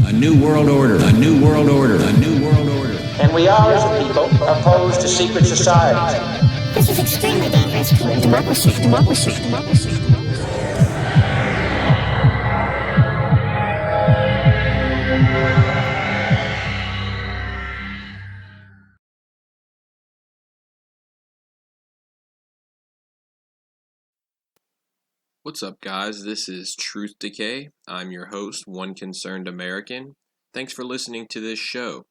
A new world order. A new world order. A new world order. And we are, as a people, opposed to secret societies. This is extremely dangerous to democracy. What's up, guys? This is Truth Decay. I'm your host, One Concerned American. Thanks for listening to this show.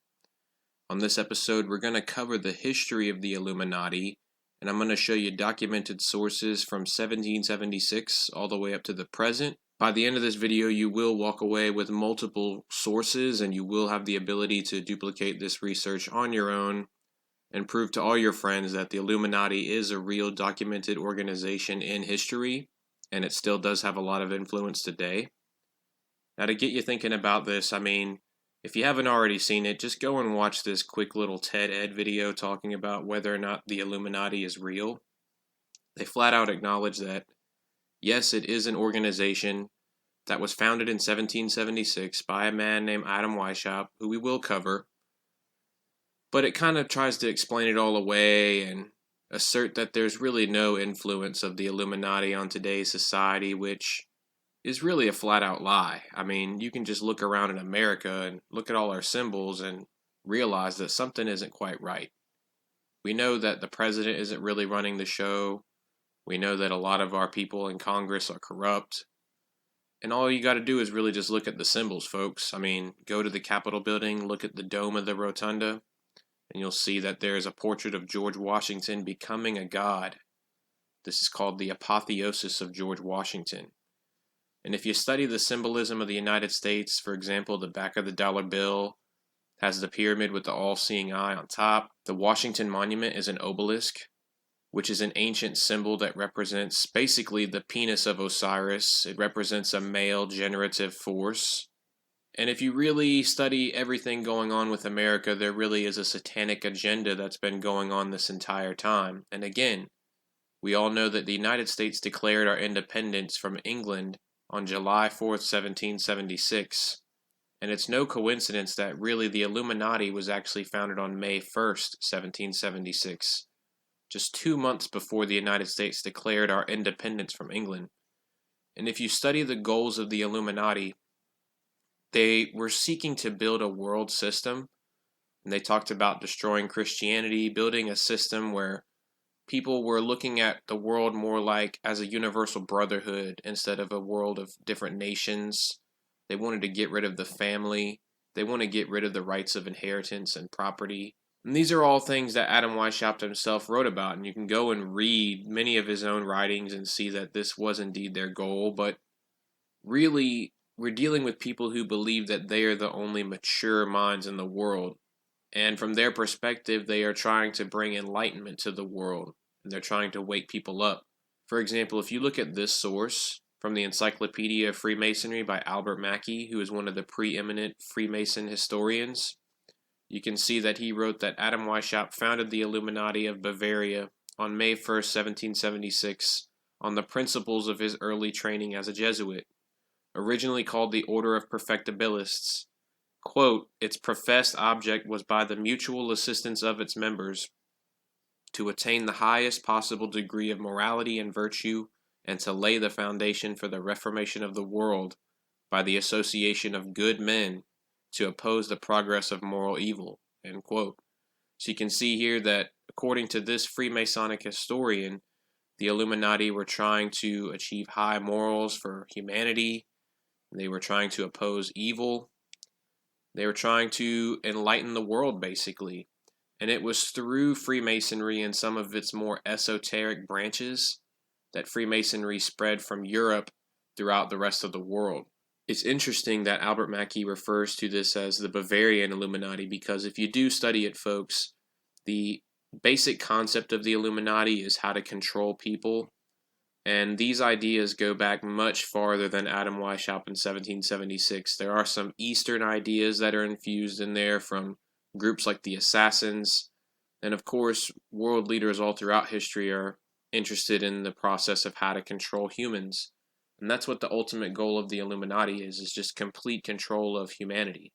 On this episode, we're going to cover the history of the Illuminati, and I'm going to show you documented sources from 1776 all the way up to the present. By the end of this video, you will walk away with multiple sources, and you will have the ability to duplicate this research on your own and prove to all your friends that the Illuminati is a real documented organization in history, and it still does have a lot of influence today. Now, to get you thinking about this, if you haven't already seen it, just go and watch this quick little TED Ed video talking about whether or not the Illuminati is real. They flat out acknowledge that, yes, it is an organization that was founded in 1776 by a man named Adam Weishaupt, who we will cover, but it kind of tries to explain it all away and assert that there's really no influence of the Illuminati on today's society, which is really a flat-out lie. You can just look around in America and look at all our symbols and realize that something isn't quite right. We know that the president isn't really running the show. We know that a lot of our people in Congress are corrupt. And all you got to do is really just look at the symbols, folks. Go to the Capitol building, look at the dome of the rotunda, and you'll see that there is a portrait of George Washington becoming a god. This is called the apotheosis of George Washington. And if you study the symbolism of the United States, for example, the back of the dollar bill has the pyramid with the all-seeing eye on top. The Washington Monument is an obelisk, which is an ancient symbol that represents basically the penis of Osiris. It represents a male generative force. And if you really study everything going on with America, there really is a satanic agenda that's been going on this entire time. And again, we all know that the United States declared our independence from England on July 4th, 1776. And it's no coincidence that really the Illuminati was actually founded on May 1st, 1776, just 2 months before the United States declared our independence from England. And if you study the goals of the Illuminati, they were seeking to build a world system, and they talked about destroying Christianity, building a system where people were looking at the world more like as a universal brotherhood instead of a world of different nations. They wanted to get rid of the family. They want to get rid of the rights of inheritance and property. And these are all things that Adam Weishaupt himself wrote about, and you can go and read many of his own writings and see that this was indeed their goal. But really, we're dealing with people who believe that they are the only mature minds in the world. And from their perspective, they are trying to bring enlightenment to the world. And they're trying to wake people up. For example, if you look at this source from the Encyclopedia of Freemasonry by Albert Mackey, who is one of the preeminent Freemason historians, you can see that he wrote that Adam Weishaupt founded the Illuminati of Bavaria on May 1st, 1776, on the principles of his early training as a Jesuit. Originally called the Order of Perfectibilists, quote, its professed object was by the mutual assistance of its members to attain the highest possible degree of morality and virtue and to lay the foundation for the reformation of the world by the association of good men to oppose the progress of moral evil, end quote. So you can see here that according to this Freemasonic historian, the Illuminati were trying to achieve high morals for humanity. They were trying to oppose evil. They were trying to enlighten the world, basically. And it was through Freemasonry and some of its more esoteric branches that Freemasonry spread from Europe throughout the rest of the world. It's interesting that Albert Mackey refers to this as the Bavarian Illuminati because if you do study it, folks, the basic concept of the Illuminati is how to control people. And these ideas go back much farther than Adam Weishaupt in 1776. There are some Eastern ideas that are infused in there from groups like the Assassins. And of course, world leaders all throughout history are interested in the process of how to control humans. And that's what the ultimate goal of the Illuminati is just complete control of humanity.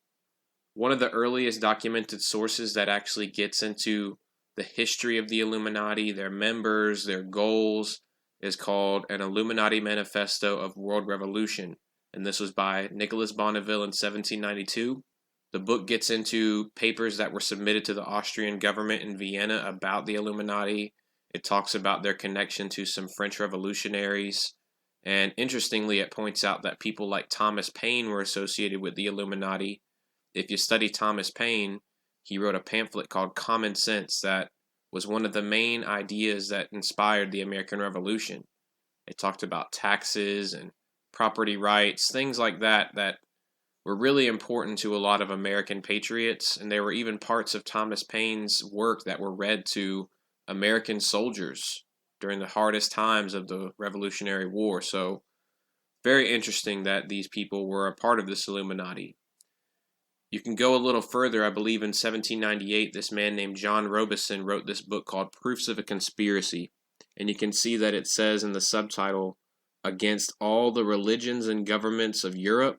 One of the earliest documented sources that actually gets into the history of the Illuminati, their members, their goals, is called An Illuminati Manifesto of World Revolution. And this was by Nicholas Bonneville in 1792. The book gets into papers that were submitted to the Austrian government in Vienna about the Illuminati. It talks about their connection to some French revolutionaries. And interestingly, it points out that people like Thomas Paine were associated with the Illuminati. If you study Thomas Paine, he wrote a pamphlet called Common Sense that was one of the main ideas that inspired the American Revolution. It talked about taxes and property rights, things like that were really important to a lot of American patriots, and there were even parts of Thomas Paine's work that were read to American soldiers during the hardest times of the Revolutionary War. So, very interesting that these people were a part of this Illuminati. You can go a little further. I believe in 1798, this man named John Robison wrote this book called Proofs of a Conspiracy. And you can see that it says in the subtitle, against all the religions and governments of Europe,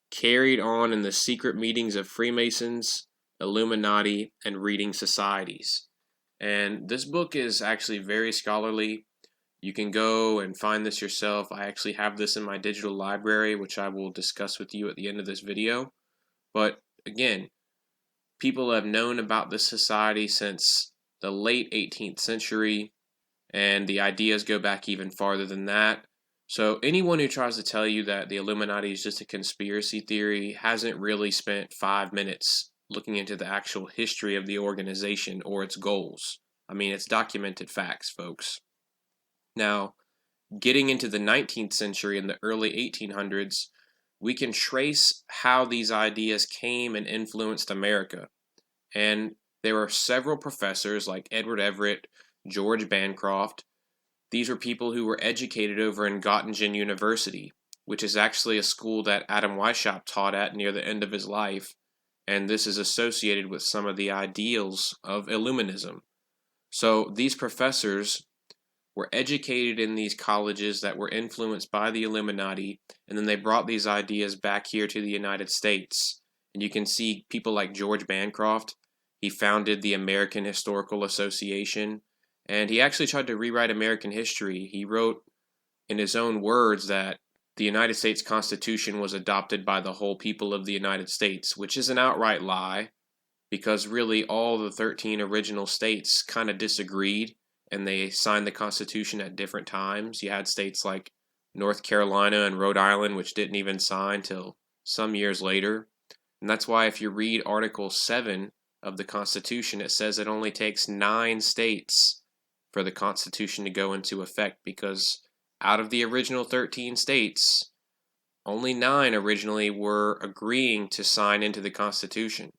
carried on in the secret meetings of Freemasons, Illuminati, and reading societies. And this book is actually very scholarly. You can go and find this yourself. I actually have this in my digital library, which I will discuss with you at the end of this video. But again, people have known about this society since the late 18th century, and the ideas go back even farther than that. So anyone who tries to tell you that the Illuminati is just a conspiracy theory hasn't really spent 5 minutes looking into the actual history of the organization or its goals. I mean, it's documented facts, folks. Now, getting into the 19th century and the early 1800s, we can trace how these ideas came and influenced America. And there were several professors like Edward Everett, George Bancroft. These were people who were educated over in Göttingen University, which is actually a school that Adam Weishaupt taught at near the end of his life, and this is associated with some of the ideals of Illuminism. So these professors were educated in these colleges that were influenced by the Illuminati, and then they brought these ideas back here to the United States. And you can see people like George Bancroft. He founded the American Historical Association, and he actually tried to rewrite American history. He wrote in his own words that the United States Constitution was adopted by the whole people of the United States, which is an outright lie, because really all the 13 original states kind of disagreed, and they signed the Constitution at different times. You had states like North Carolina and Rhode Island, which didn't even sign till some years later. And that's why if you read Article 7 of the Constitution, it says it only takes 9 states for the Constitution to go into effect, because out of the original 13 states, only 9 originally were agreeing to sign into the Constitution.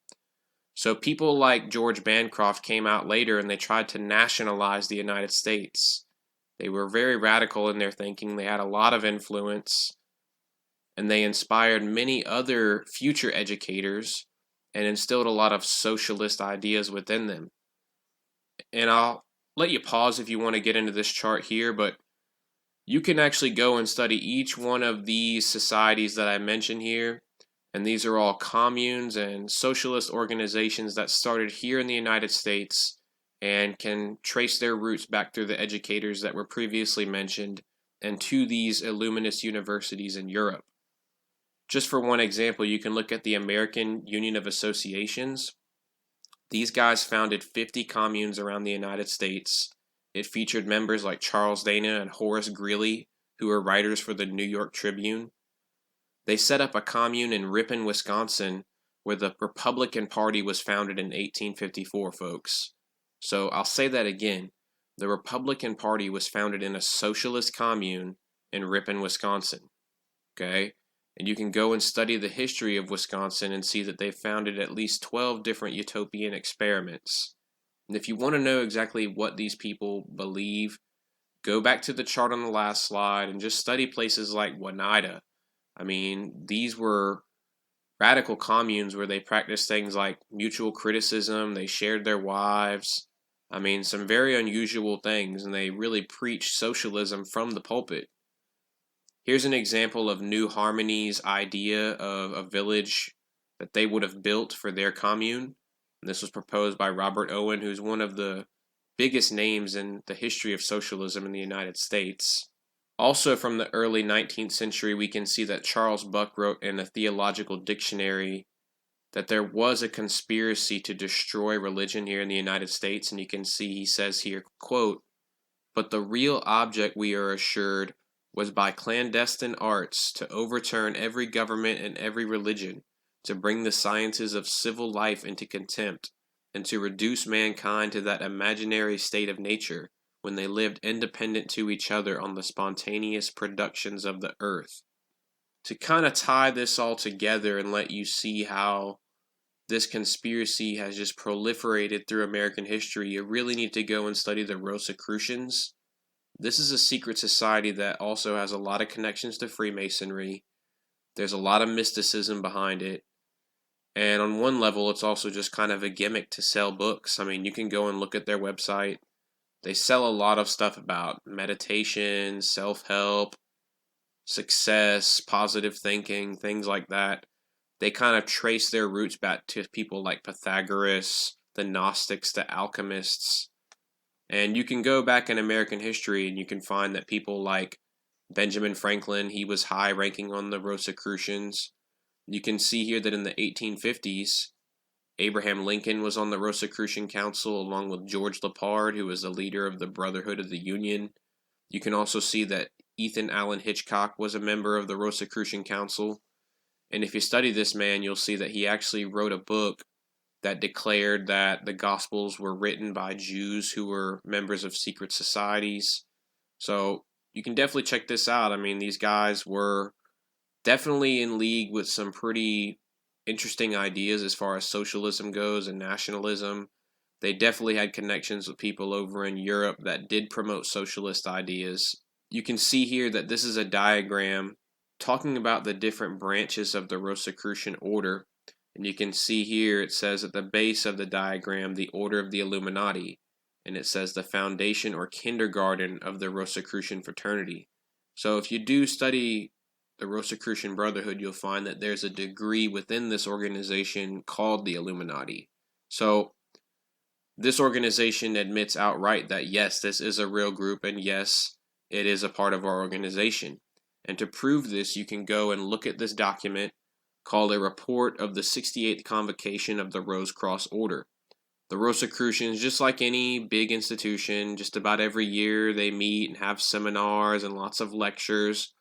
So people like George Bancroft came out later and they tried to nationalize the United States. They were very radical in their thinking. They had a lot of influence, and they inspired many other future educators and instilled a lot of socialist ideas within them. And I'll let you pause if you want to get into this chart here, but you can actually go and study each one of these societies that I mentioned here. And these are all communes and socialist organizations that started here in the United States and can trace their roots back through the educators that were previously mentioned and to these Illuminist universities in Europe. Just for one example, you can look at the American Union of Associations. These guys founded 50 communes around the United States. It featured members like Charles Dana and Horace Greeley, who were writers for the New York Tribune. They set up a commune in Ripon, Wisconsin, where the Republican Party was founded in 1854, folks. So I'll say that again. The Republican Party was founded in a socialist commune in Ripon, Wisconsin. Okay? And you can go and study the history of Wisconsin and see that they founded at least 12 different utopian experiments. And if you want to know exactly what these people believe, go back to the chart on the last slide and just study places like Oneida. I mean, these were radical communes where they practiced things like mutual criticism, they shared their wives. I mean, some very unusual things, and they really preached socialism from the pulpit. Here's an example of New Harmony's idea of a village that they would have built for their commune. And this was proposed by Robert Owen, who's one of the biggest names in the history of socialism in the United States. Also from the early 19th century, we can see that Charles Buck wrote in a theological dictionary that there was a conspiracy to destroy religion here in the United States. And you can see he says here, quote, "But the real object, we are assured, was by clandestine arts to overturn every government and every religion, to bring the sciences of civil life into contempt, and to reduce mankind to that imaginary state of nature when they lived independent to each other on the spontaneous productions of the earth." To kind of tie this all together and let you see how this conspiracy has just proliferated through American history, you really need to go and study the Rosicrucians. This is a secret society that also has a lot of connections to Freemasonry. There's a lot of mysticism behind it. And on one level, it's also just kind of a gimmick to sell books. I mean, you can go and look at their website. They sell a lot of stuff about meditation, self-help, success, positive thinking, things like that. They kind of trace their roots back to people like Pythagoras, the Gnostics, the alchemists. And you can go back in American history and you can find that people like Benjamin Franklin, he was high ranking on the Rosicrucians. You can see here that in the 1850s, Abraham Lincoln was on the Rosicrucian Council along with George Lippard, who was the leader of the Brotherhood of the Union. You can also see that Ethan Allen Hitchcock was a member of the Rosicrucian Council. And if you study this man, you'll see that he actually wrote a book that declared that the Gospels were written by Jews who were members of secret societies. So you can definitely check this out. I mean, these guys were definitely in league with some pretty interesting ideas as far as socialism goes and nationalism. They definitely had connections with people over in Europe that did promote socialist ideas. You can see here that this is a diagram talking about the different branches of the Rosicrucian order. And you can see here it says at the base of the diagram the order of the Illuminati. And it says the foundation or kindergarten of the Rosicrucian fraternity. So if you do study the Rosicrucian Brotherhood, you'll find that there's a degree within this organization called the Illuminati. So this organization admits outright that yes, this is a real group and yes, it is a part of our organization. And to prove this, you can go and look at this document called a report of the 68th convocation of the Rose Cross Order. The Rosicrucians, just like any big institution, just about every year they meet and have seminars and lots of lectures.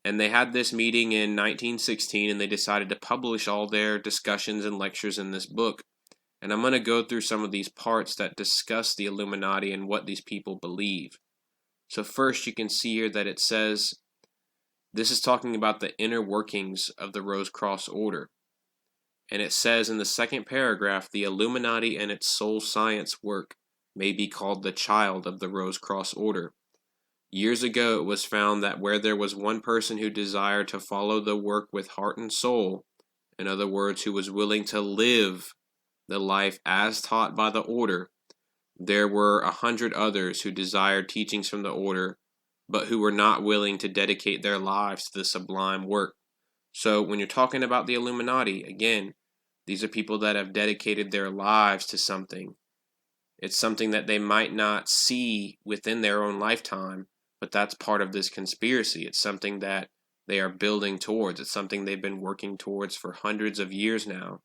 And they had this meeting in 1916 and they decided to publish all their discussions and lectures in this book. And I'm going to go through some of these parts that discuss the Illuminati and what these people believe. So first you can see here that it says, this is talking about the inner workings of the Rose Cross Order. And it says in the second paragraph, the Illuminati and its soul science work may be called the child of the Rose Cross Order. Years ago, it was found that where there was one person who desired to follow the work with heart and soul, in other words, who was willing to live the life as taught by the order, there were 100 others who desired teachings from the order, but who were not willing to dedicate their lives to the sublime work. So when you're talking about the Illuminati, again, these are people that have dedicated their lives to something. It's something that they might not see within their own lifetime, but that's part of this conspiracy. It's something that they are building towards. It's something they've been working towards for hundreds of years now.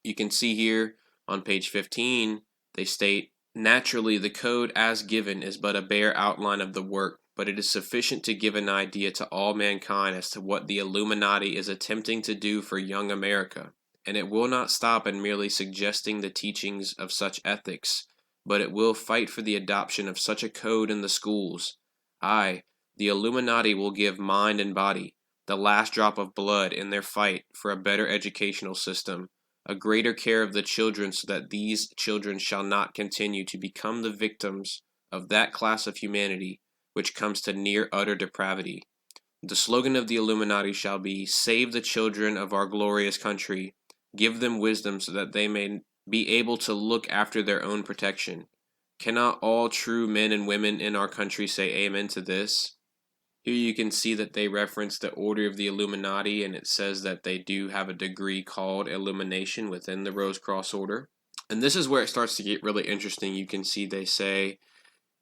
You can see here on page 15, they state, naturally, the code as given is but a bare outline of the work, but it is sufficient to give an idea to all mankind as to what the Illuminati is attempting to do for young America. And it will not stop in merely suggesting the teachings of such ethics, but it will fight for the adoption of such a code in the schools. Aye, the Illuminati will give mind and body, the last drop of blood in their fight for a better educational system, a greater care of the children so that these children shall not continue to become the victims of that class of humanity which comes to near utter depravity. The slogan of the Illuminati shall be, save the children of our glorious country, give them wisdom so that they may be able to look after their own protection. Cannot all true men and women in our country say amen to this? Here you can see that they reference the Order of the Illuminati, and it says that they do have a degree called Illumination within the Rose Cross Order. And this is where it starts to get really interesting. You can see they say,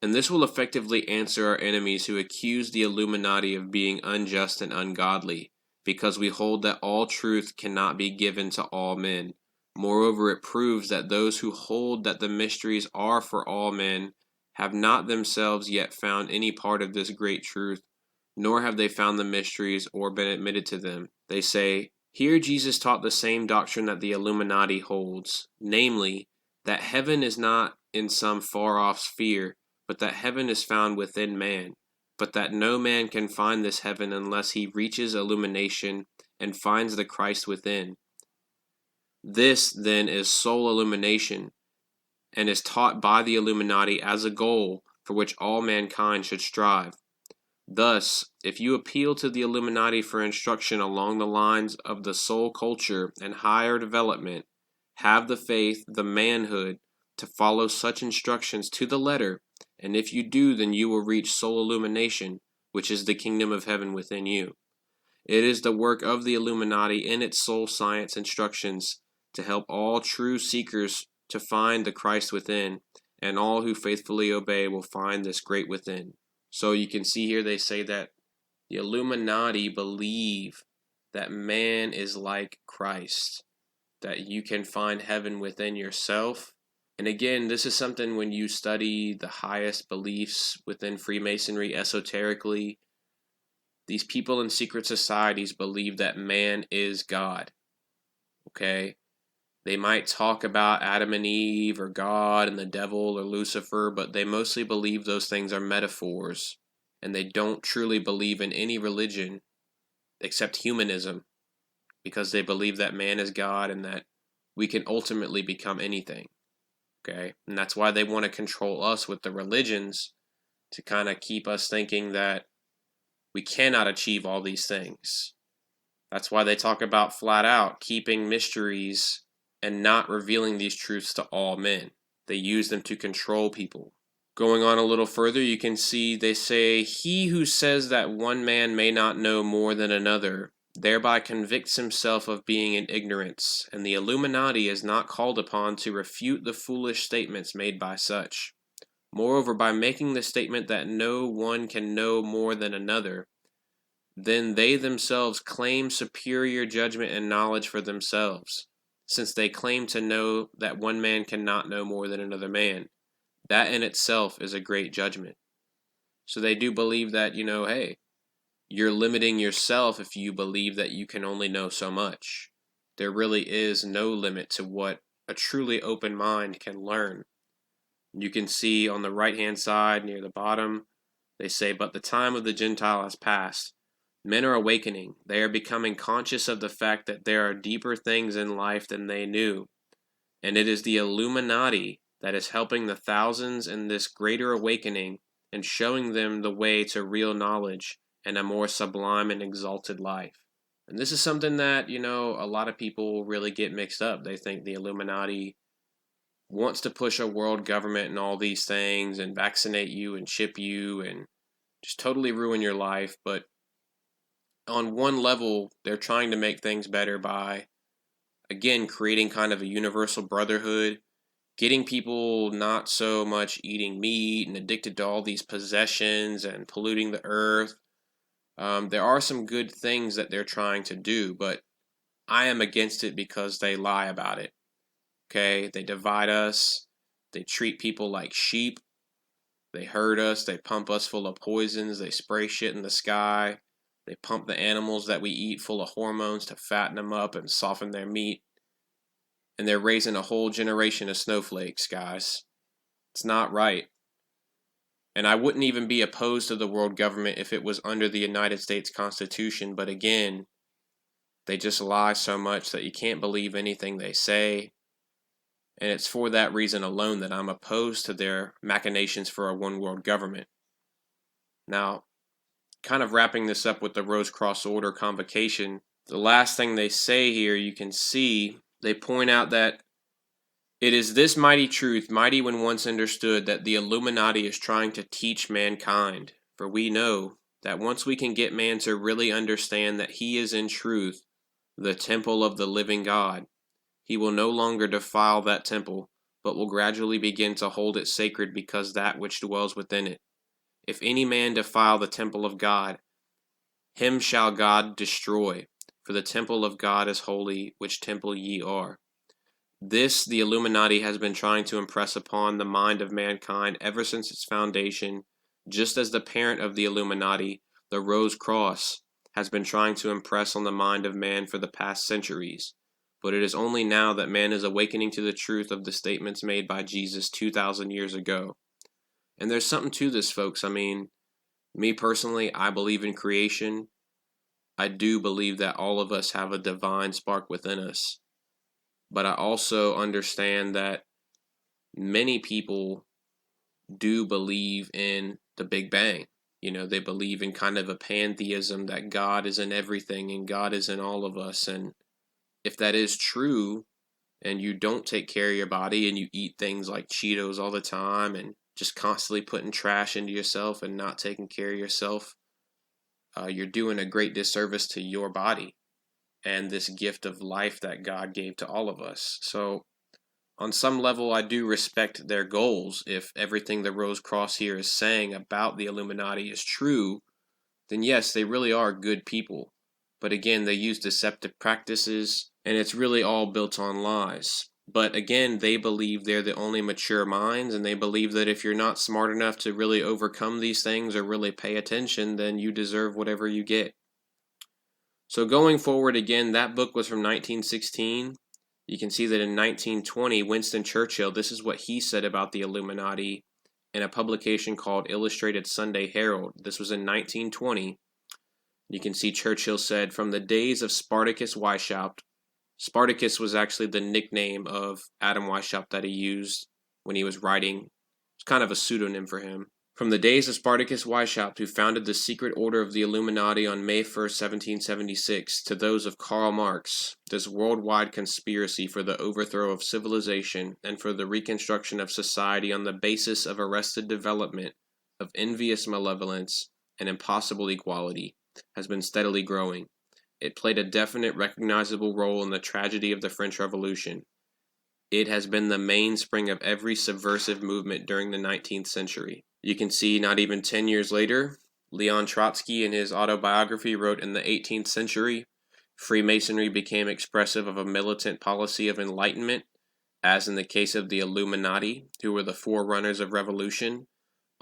and this will effectively answer our enemies who accuse the Illuminati of being unjust and ungodly, because we hold that all truth cannot be given to all men. Moreover, it proves that those who hold that the mysteries are for all men have not themselves yet found any part of this great truth, nor have they found the mysteries or been admitted to them. They say, here Jesus taught the same doctrine that the Illuminati holds, namely, that heaven is not in some far-off sphere, but that heaven is found within man, but that no man can find this heaven unless he reaches illumination and finds the Christ within. This, then, is soul illumination, and is taught by the Illuminati as a goal for which all mankind should strive. Thus, if you appeal to the Illuminati for instruction along the lines of the soul culture and higher development, have the faith, the manhood, to follow such instructions to the letter, and if you do, then you will reach soul illumination, which is the kingdom of heaven within you. It is the work of the Illuminati in its soul science instructions to help all true seekers to find the Christ within, and all who faithfully obey will find this great within. So you can see here they say that the Illuminati believe that man is like Christ, that you can find heaven within yourself. And again, this is something when you study the highest beliefs within Freemasonry esoterically, these people in secret societies believe that man is God. Okay? They might talk about Adam and Eve or God and the devil or Lucifer, but they mostly believe those things are metaphors, and they don't truly believe in any religion except humanism, because they believe that man is God and that we can ultimately become anything. Okay? And that's why they want to control us with the religions, to kind of keep us thinking that we cannot achieve all these things. That's why they talk about flat out keeping mysteries and not revealing these truths to all men. They use them to control people. Going on a little further, you can see they say, he who says that one man may not know more than another, thereby convicts himself of being in ignorance, and the Illuminati is not called upon to refute the foolish statements made by such. Moreover, by making the statement that no one can know more than another, then they themselves claim superior judgment and knowledge for themselves, since they claim to know that one man cannot know more than another man. That in itself is a great judgment. So they do believe that, hey, you're limiting yourself if you believe that you can only know so much. There really is no limit to what a truly open mind can learn. You can see on the right-hand side near the bottom, they say, but the time of the Gentile has passed. Men are awakening. They are becoming conscious of the fact that there are deeper things in life than they knew. And it is the Illuminati that is helping the thousands in this greater awakening and showing them the way to real knowledge and a more sublime and exalted life. And this is something that, a lot of people really get mixed up. They think the Illuminati wants to push a world government and all these things and vaccinate you and chip you and just totally ruin your life. But on one level, they're trying to make things better by, again, creating kind of a universal brotherhood, getting people not so much eating meat and addicted to all these possessions and polluting the earth. There are some good things that they're trying to do, but I am against it because they lie about it. Okay? They divide us. They treat people like sheep. They hurt us. They pump us full of poisons. They spray shit in the sky. They pump the animals that we eat full of hormones to fatten them up and soften their meat. And they're raising a whole generation of snowflakes, guys. It's not right. And I wouldn't even be opposed to the world government if it was under the United States Constitution. But again, they just lie so much that you can't believe anything they say. And it's for that reason alone that I'm opposed to their machinations for a one world government. Now, kind of wrapping this up with the Rose Cross Order convocation, the last thing they say here, you can see, they point out that it is this mighty truth, mighty when once understood, that the Illuminati is trying to teach mankind. For we know that once we can get man to really understand that he is in truth the temple of the living God, he will no longer defile that temple, but will gradually begin to hold it sacred because that which dwells within it. If any man defile the temple of God, him shall God destroy, for the temple of God is holy, which temple ye are. This the Illuminati has been trying to impress upon the mind of mankind ever since its foundation, just as the parent of the Illuminati, the Rose Cross, has been trying to impress on the mind of man for the past centuries. But it is only now that man is awakening to the truth of the statements made by Jesus 2,000 years ago. And there's something to this, folks. I mean, me personally, I believe in creation. I do believe that all of us have a divine spark within us. But I also understand that many people do believe in the Big Bang. You know, they believe in kind of a pantheism that God is in everything and God is in all of us. And if that is true, and you don't take care of your body and you eat things like Cheetos all the time and just constantly putting trash into yourself and not taking care of yourself, you're doing a great disservice to your body and this gift of life that God gave to all of us. So on some level, I do respect their goals. If everything the Rose Cross here is saying about the Illuminati is true, then yes, they really are good people. But again, they use deceptive practices, and it's really all built on lies. But again, they believe they're the only mature minds, and they believe that if you're not smart enough to really overcome these things or really pay attention, then you deserve whatever you get. So going forward, again, that book was from 1916. You can see that in 1920, Winston Churchill, this is what he said about the Illuminati in a publication called Illustrated Sunday Herald. This was in 1920. You can see Churchill said, from the days of Spartacus Weishaupt, Spartacus was actually the nickname of Adam Weishaupt that he used when he was writing. It's kind of a pseudonym for him. From the days of Spartacus Weishaupt, who founded the secret order of the Illuminati on May 1st, 1776, to those of Karl Marx, this worldwide conspiracy for the overthrow of civilization and for the reconstruction of society on the basis of arrested development, of envious malevolence, and impossible equality, has been steadily growing. It played a definite, recognizable role in the tragedy of the French Revolution. It has been the mainspring of every subversive movement during the 19th century. You can see not even 10 years later, Leon Trotsky in his autobiography wrote, in the 18th century, Freemasonry became expressive of a militant policy of enlightenment, as in the case of the Illuminati, who were the forerunners of revolution.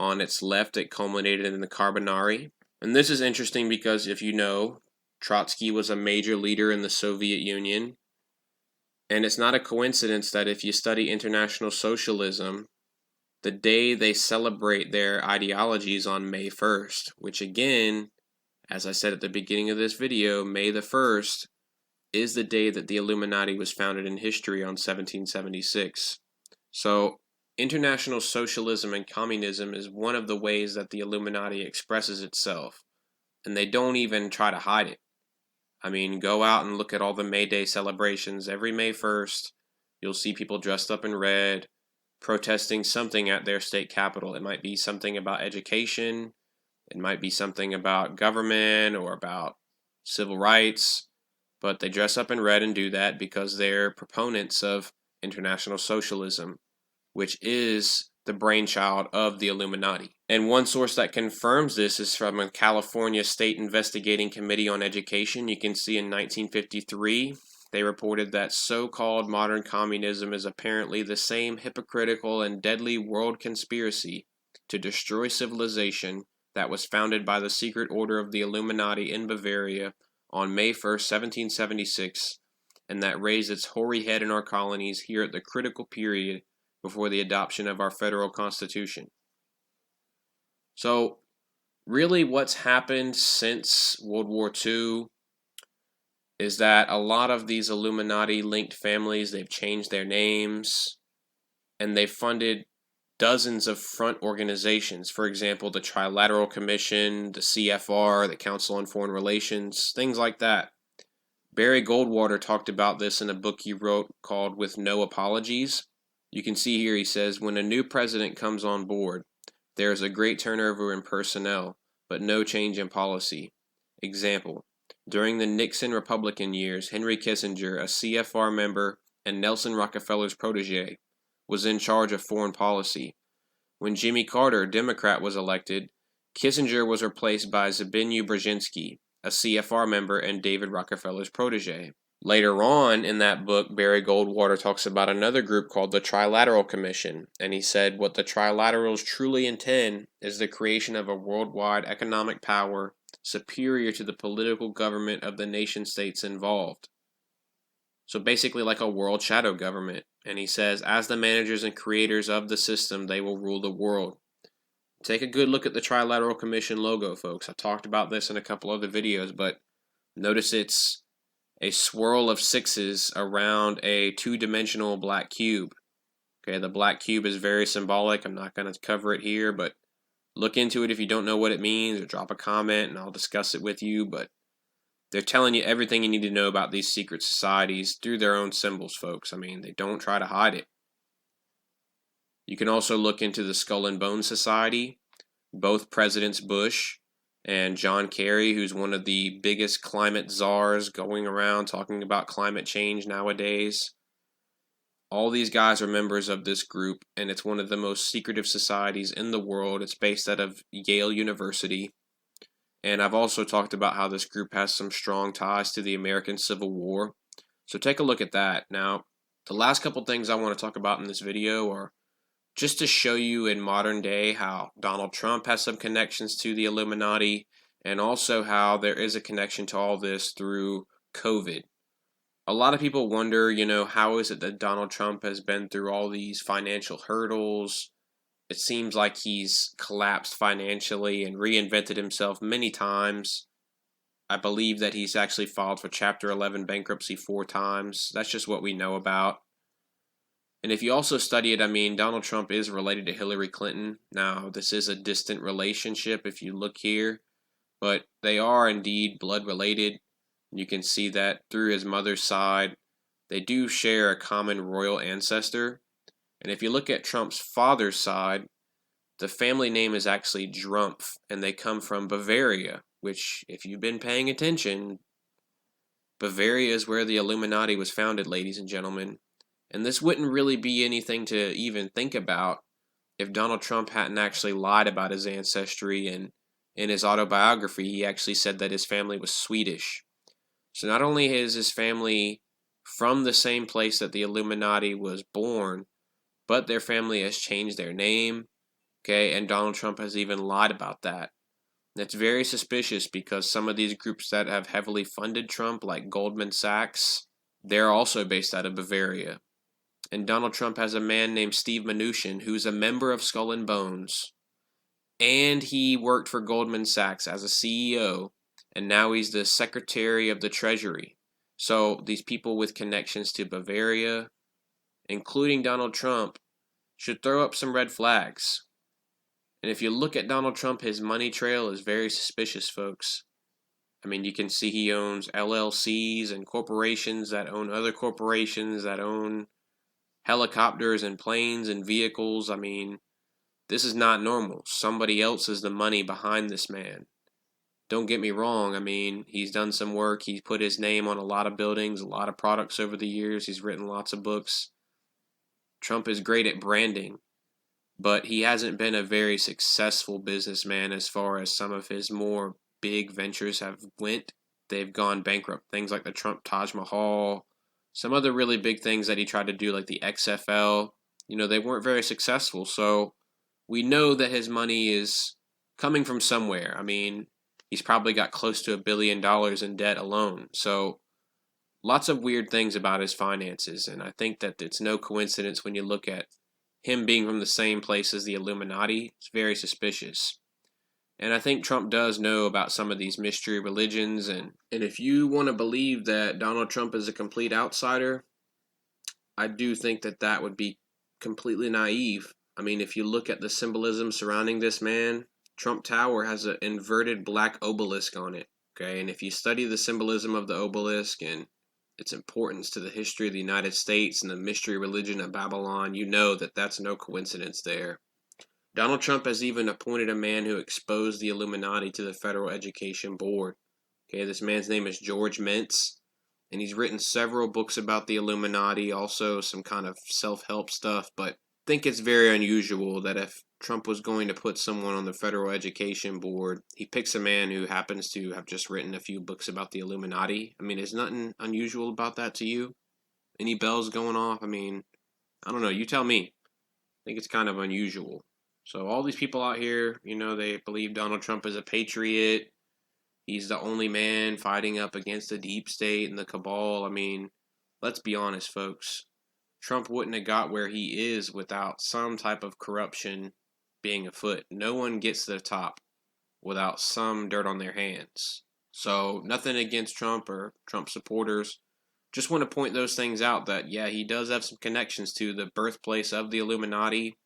On its left, it culminated in the Carbonari. And this is interesting because, if you know, Trotsky was a major leader in the Soviet Union. And it's not a coincidence that if you study international socialism, the day they celebrate their ideologies on May 1st, which again, as I said at the beginning of this video, May the 1st is the day that the Illuminati was founded in history on 1776. So, international socialism and communism is one of the ways that the Illuminati expresses itself, and they don't even try to hide it. I mean, go out and look at all the May Day celebrations. Every May 1st, you'll see people dressed up in red, protesting something at their state capital. It might be something about education, it might be something about government or about civil rights, but they dress up in red and do that because they're proponents of international socialism, which is the brainchild of the Illuminati. And one source that confirms this is from a California State Investigating Committee on Education. You can see in 1953, they reported that so-called modern communism is apparently the same hypocritical and deadly world conspiracy to destroy civilization that was founded by the secret order of the Illuminati in Bavaria on May 1st, 1776, and that raised its hoary head in our colonies here at the critical period before the adoption of our federal constitution. So, really what's happened since World War II is that a lot of these Illuminati-linked families, they've changed their names, and they've funded dozens of front organizations. For example, the Trilateral Commission, the CFR, the Council on Foreign Relations, things like that. Barry Goldwater talked about this in a book he wrote called With No Apologies. You can see here he says, when a new president comes on board, there is a great turnover in personnel. but no change in policy. Example: during the Nixon Republican years, Henry Kissinger, a CFR member and Nelson Rockefeller's protege, was in charge of foreign policy. When Jimmy Carter, Democrat, was elected, Kissinger was replaced by Zbigniew Brzezinski, a CFR member and David Rockefeller's protege. Later on in that book, Barry Goldwater talks about another group called the Trilateral Commission, and he said what the Trilaterals truly intend is the creation of a worldwide economic power superior to the political government of the nation-states involved. So basically like a world shadow government. And he says, as the managers and creators of the system, they will rule the world. Take a good look at the Trilateral Commission logo, folks. I talked about this in a couple other videos, but notice it's a swirl of sixes around a two-dimensional black cube. Okay, the black cube is very symbolic. I'm not going to cover it here, but look into it if you don't know what it means, or drop a comment and I'll discuss it with you. But they're telling you everything you need to know about these secret societies through their own symbols, folks. I mean, they don't try to hide it. You can also look into the Skull and Bones Society. Both Presidents Bush and John Kerry, who's one of the biggest climate czars going around talking about climate change nowadays. All these guys are members of this group, and it's one of the most secretive societies in the world. It's based out of Yale University. And I've also talked about how this group has some strong ties to the American Civil War. So take a look at that. Now, the last couple things I want to talk about in this video are just to show you in modern day how Donald Trump has some connections to the Illuminati, and also how there is a connection to all this through COVID. A lot of people wonder, how is it that Donald Trump has been through all these financial hurdles? It seems like he's collapsed financially and reinvented himself many times. I believe that he's actually filed for Chapter 11 bankruptcy 4 times. That's just what we know about. And if you also study it, Donald Trump is related to Hillary Clinton. Now, this is a distant relationship if you look here, but they are indeed blood related. You can see that through his mother's side. They do share a common royal ancestor. And if you look at Trump's father's side, the family name is actually Drumpf, and they come from Bavaria, which, if you've been paying attention, Bavaria is where the Illuminati was founded, ladies and gentlemen. And this wouldn't really be anything to even think about if Donald Trump hadn't actually lied about his ancestry. And in his autobiography, he actually said that his family was Swedish. So not only is his family from the same place that the Illuminati was born, but their family has changed their name. Okay, and Donald Trump has even lied about that. That's very suspicious because some of these groups that have heavily funded Trump, like Goldman Sachs, they're also based out of Bavaria. And Donald Trump has a man named Steve Mnuchin, who's a member of Skull and Bones. And he worked for Goldman Sachs as a CEO, and now he's the Secretary of the Treasury. So these people with connections to Bavaria, including Donald Trump, should throw up some red flags. And if you look at Donald Trump, his money trail is very suspicious, folks. You can see he owns LLCs and corporations that own other corporations that own helicopters and planes and vehicles. This is not normal. Somebody else is the money behind this man. Don't get me wrong. He's done some work. He's put his name on a lot of buildings, a lot of products over the years. He's written lots of books. Trump is great at branding, but he hasn't been a very successful businessman as far as some of his more big ventures have went. They've gone bankrupt. Things like the Trump Taj Mahal, some other really big things that he tried to do, like the XFL, they weren't very successful. So we know that his money is coming from somewhere. He's probably got close to $1 billion in debt alone. So lots of weird things about his finances. And I think that it's no coincidence when you look at him being from the same place as the Illuminati. It's very suspicious. And I think Trump does know about some of these mystery religions. And if you want to believe that Donald Trump is a complete outsider, I do think that that would be completely naive. If you look at the symbolism surrounding this man, Trump Tower has an inverted black obelisk on it. Okay, and if you study the symbolism of the obelisk and its importance to the history of the United States and the mystery religion of Babylon, you know that that's no coincidence there. Donald Trump has even appointed a man who exposed the Illuminati to the Federal Education Board. Okay, this man's name is George Mintz, and he's written several books about the Illuminati, also some kind of self-help stuff, but I think it's very unusual that if Trump was going to put someone on the Federal Education Board, he picks a man who happens to have just written a few books about the Illuminati. I mean, is nothing unusual about that to you? Any bells going off? I mean, I don't know. You tell me. I think it's kind of unusual. So all these people out here, they believe Donald Trump is a patriot. He's the only man fighting up against the deep state and the cabal. I mean, let's be honest, folks. Trump wouldn't have got where he is without some type of corruption being afoot. No one gets to the top without some dirt on their hands. So nothing against Trump or Trump supporters. Just want to point those things out that, yeah, he does have some connections to the birthplace of the Illuminati,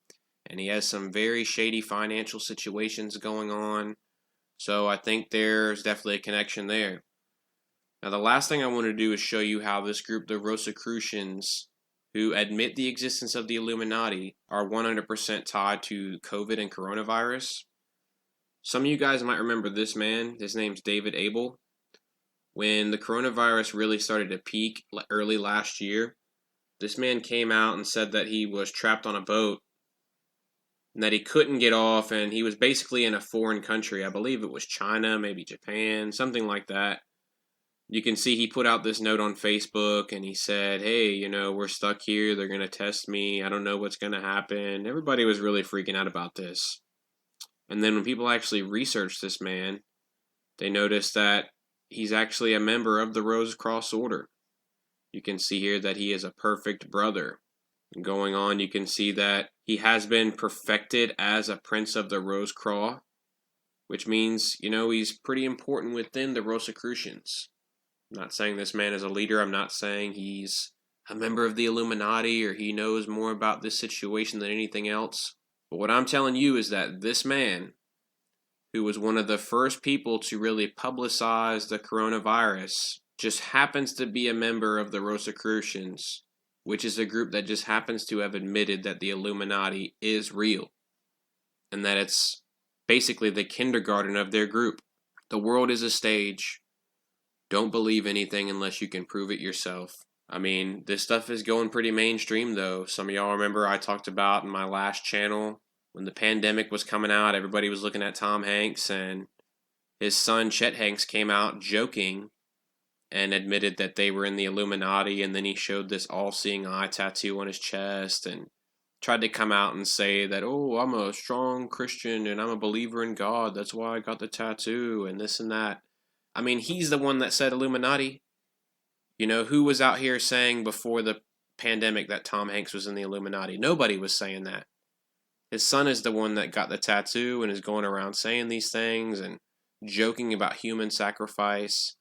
and he has some very shady financial situations going on. So I think there's definitely a connection there. Now, the last thing I want to do is show you how this group, the Rosicrucians, who admit the existence of the Illuminati, are 100% tied to COVID and coronavirus. Some of you guys might remember this man. His name's David Abel. When the coronavirus really started to peak early last year, this man came out and said that he was trapped on a boat and that he couldn't get off, and he was basically in a foreign country. I believe it was China, maybe Japan, something like that. You can see he put out this note on Facebook, and he said, hey, we're stuck here. They're going to test me. I don't know what's going to happen. Everybody was really freaking out about this. And then when people actually researched this man, they noticed that he's actually a member of the Rose Cross Order. You can see here that he is a perfect brother. Going on, you can see that he has been perfected as a Prince of the Rose Cross, which means, he's pretty important within the Rosicrucians. I'm not saying this man is a leader. I'm not saying he's a member of the Illuminati or he knows more about this situation than anything else. But what I'm telling you is that this man, who was one of the first people to really publicize the coronavirus, just happens to be a member of the Rosicrucians, which is a group that just happens to have admitted that the Illuminati is real and that it's basically the kindergarten of their group. The world is a stage. Don't believe anything unless you can prove it yourself. I mean, this stuff is going pretty mainstream, though. Some of y'all remember I talked about in my last channel when the pandemic was coming out, everybody was looking at Tom Hanks, and his son Chet Hanks came out joking and admitted that they were in the Illuminati, and then he showed this all-seeing eye tattoo on his chest and tried to come out and say that, oh, I'm a strong Christian and I'm a believer in God, that's why I got the tattoo and this and that. I mean, he's the one that said Illuminati. Who was out here saying before the pandemic that Tom Hanks was in the Illuminati? Nobody was saying that. His son is the one that got the tattoo and is going around saying these things and joking about human sacrifice.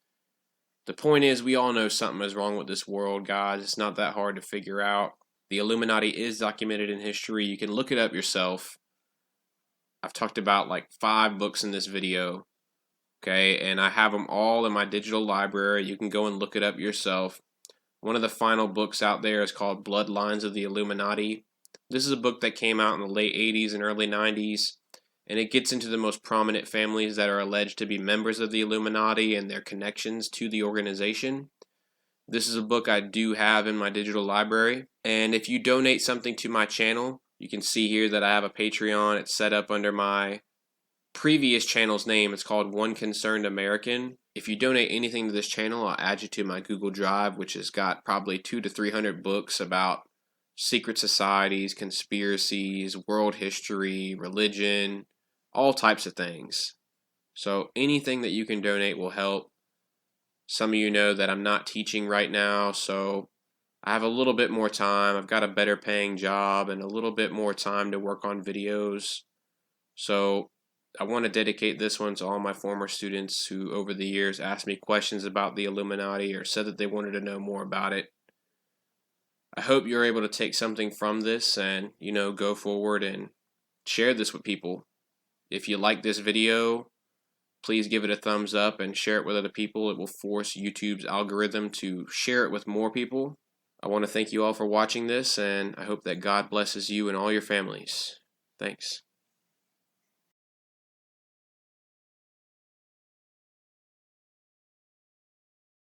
The point is, we all know something is wrong with this world, guys. It's not that hard to figure out. The Illuminati is documented in history. You can look it up yourself. I've talked about like 5 books in this video, okay? And I have them all in my digital library. You can go and look it up yourself. One of the final books out there is called Bloodlines of the Illuminati. This is a book that came out in the late 80s and early 90s. And it gets into the most prominent families that are alleged to be members of the Illuminati and their connections to the organization. This is a book I do have in my digital library. And if you donate something to my channel, you can see here that I have a Patreon. It's set up under my previous channel's name. It's called One Concerned American. If you donate anything to this channel, I'll add you to my Google Drive, which has got probably 200 to 300 books about secret societies, conspiracies, world history, religion, all types of things. So anything that you can donate will help. Some of you know that I'm not teaching right now, so I have a little bit more time. I've got a better paying job and a little bit more time to work on videos. So I want to dedicate this one to all my former students who over the years asked me questions about the Illuminati or said that they wanted to know more about it. I hope you're able to take something from this and, go forward and share this with people. If you like this video, please give it a thumbs up and share it with other people. It will force YouTube's algorithm to share it with more people. I want to thank you all for watching this, and I hope that God blesses you and all your families. Thanks.